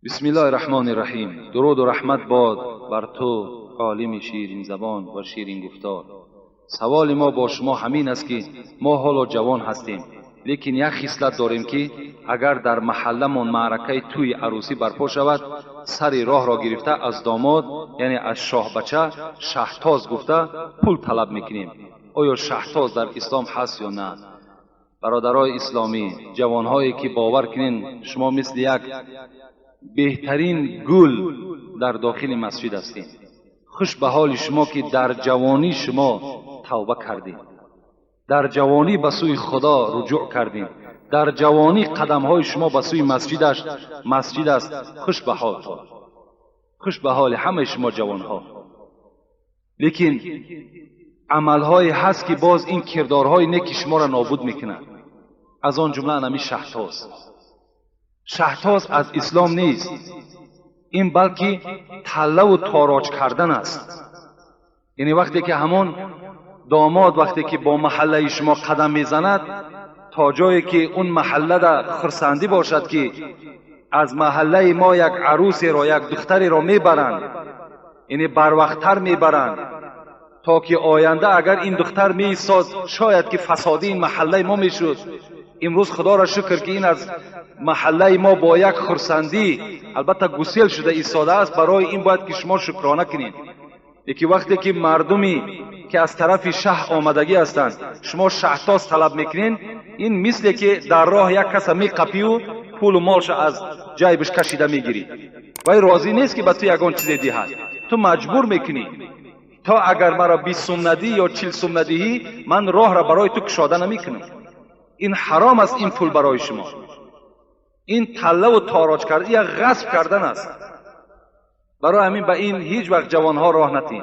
بسم الله الرحمن الرحیم. درود و رحمت باد بر تو عالم شیرین زبان و شیرین گفتار. سوال ما با شما همین است که ما حالا جوان هستیم، لیکن یک خصلت داریم که اگر در محلمون معرکه توی عروسی برپا شود، سر راه را گرفته از داماد یعنی از شاه بچه شهتاز گفته پول طلب میکنیم. آیا شهتاز در اسلام هست یا نه؟ برادرای اسلامی، جوانهایی که باور کنین شما مثل یک بهترین گل در داخل مسجد هستید. خوش به حال شما که در جوانی شما توبه کردید، در جوانی به سوی خدا رجوع کردید، در جوانی قدم های شما به سوی مسجد است. خوش به حال، خوش به حال همه شما جوان ها. لیکن عمل های هست که باز این کردارهای نیک شما را نابود میکنه. از آن جمله انمی شهتاز از اسلام نیست، این بلکه تله و تاراج کردن است. یعنی وقتی که همون داماد وقتی که با محله شما قدم میزند، تا جایی که اون محله در خرسندی باشد که از محله ما یک عروسی را یک دختری را میبرند، یعنی بروقتر میبرند تا که آینده اگر این دختر میایستاد شاید که فسادی این محله ما میشد. امروز خدا را شکر که این از محله ما با یک خرسندی البته گسیل شده ایستاده است. برای این باید که شما شکرانه کنید. یکی وقتی که مردمی که از طرف شه آمدگی هستند شما شهتاز طلب میکنین، این مثل که در راه یک کس میقپی و پول و مالش از جیبش کشیده میگیری. وای راضی نیست که به تو یگان چیزی دهد، تو مجبور میکنی تا اگر مرا 20 سوم ندی یا 40 سوم ندهی من راه را برای تو کشاده نمیکنم. این حرام است. این پول برای شما، این تله و تاراج کردن، یک غصب کردن است. برای همین به این هیچ وقت جوانها راه ندید.